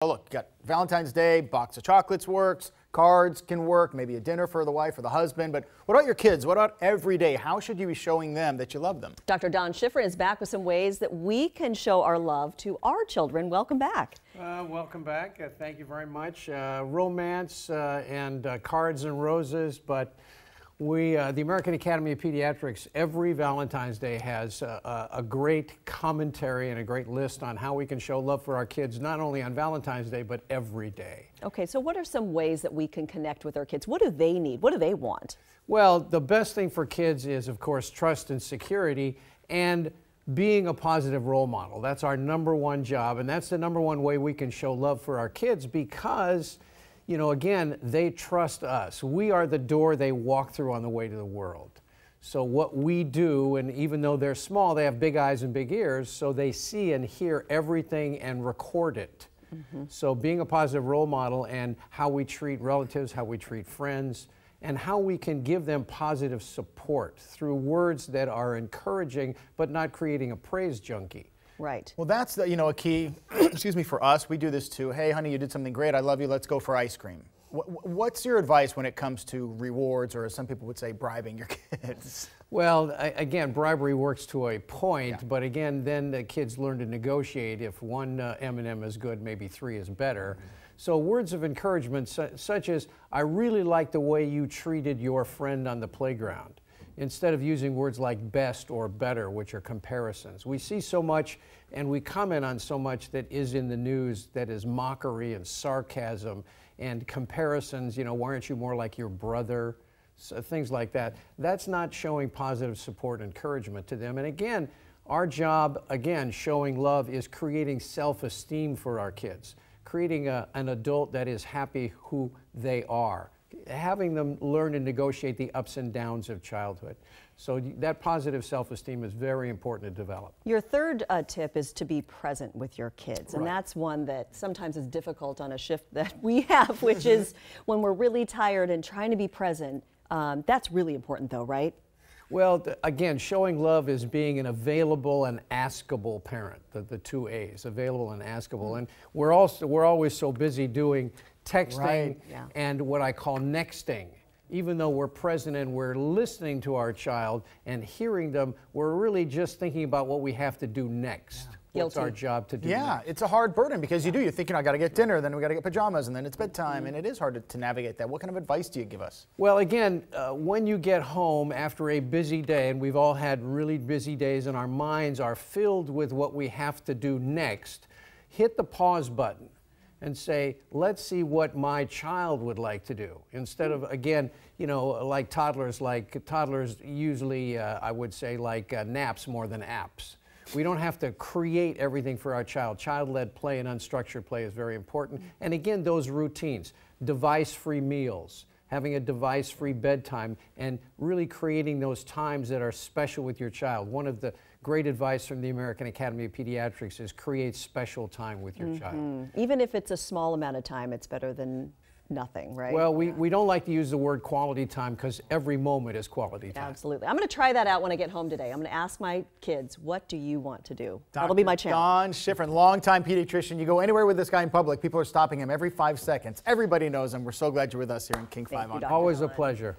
Oh, look, you got Valentine's Day, box of chocolates works, cards can work, maybe a dinner for the wife or the husband. But what about your kids? What about every day? How should you be showing them that you love them? Dr. Shifrin is back with some ways that we can show our love to our children. Welcome back. Welcome back. Thank you very much. Romance and cards and roses, but the American Academy of Pediatrics, every Valentine's Day has a great commentary and a great list on how we can show love for our kids, not only on Valentine's Day, but every day. Okay, so what are some ways that we can connect with our kids? What do they need? What do they want? Well, the best thing for kids is, of course, trust and security and being a positive role model. That's our #1 job, and that's the #1 way we can show love for our kids because, you know, again, they trust us. We are the door they walk through on the way to the world. So what we do, and even though they're small, they have big eyes and big ears, so they see and hear everything and record it. So being a positive role model and how we treat relatives, how we treat friends, and how we can give them positive support through words that are encouraging but not creating a praise junkie. Right. Well, that's a key, excuse me, for us. We do this too. Hey, honey, you did something great. I love you. Let's go for ice cream. What's your advice when it comes to rewards, or as some people would say, bribing your kids? Well, again, bribery works to a point, but again, then the kids learn to negotiate. If one M&M is good, maybe 3 is better. So words of encouragement such as, I really like the way you treated your friend on the playground, instead of using words like best or better, which are comparisons. We see so much and we comment on so much that is in the news that is mockery and sarcasm and comparisons, you know, why aren't you more like your brother? So things like that. That's not showing positive support and encouragement to them. And again, our job, again, showing love is creating self-esteem for our kids, creating an adult that is happy who they are, having them learn to negotiate the ups and downs of childhood. So that positive self-esteem is very important to develop. Your third tip is to be present with your kids. And Right. that's one that sometimes is difficult on a shift that we have, which is when we're really tired and trying to be present. That's really important though, right? Well, again, showing love is being an available and askable parent, the 2 A's, available and askable. And we're always so busy doing texting Right. and what I call nexting. Even though we're present and we're listening to our child and hearing them, we're really just thinking about what we have to do next. What's our job to do next. It's a hard burden because you think, I got to get dinner, then we got to get pajamas, and then it's bedtime, and it is hard to navigate that. What kind of advice do you give us? Well, again, when you get home after a busy day, and we've all had really busy days and our minds are filled with what we have to do next, hit the pause button and say, let's see what my child would like to do. Instead of, again, you know, like toddlers usually, I would say, like naps more than apps. We don't have to create everything for our child. Child-led play and unstructured play is very important. And again, those routines, device-free meals, having a device-free bedtime, and really creating those times that are special with your child. One of the great advice from the American Academy of Pediatrics is create special time with your child. Even if it's a small amount of time, it's better than nothing, right? Well, we don't like to use the word quality time because every moment is quality time. Absolutely. I'm going to try that out when I get home today. I'm going to ask my kids, what do you want to do? That'll be my challenge. Dr. Shifrin, longtime pediatrician. You go anywhere with this guy in public, people are stopping him every 5 seconds. Everybody knows him. We're so glad you're with us here in King 5 on. Always a pleasure.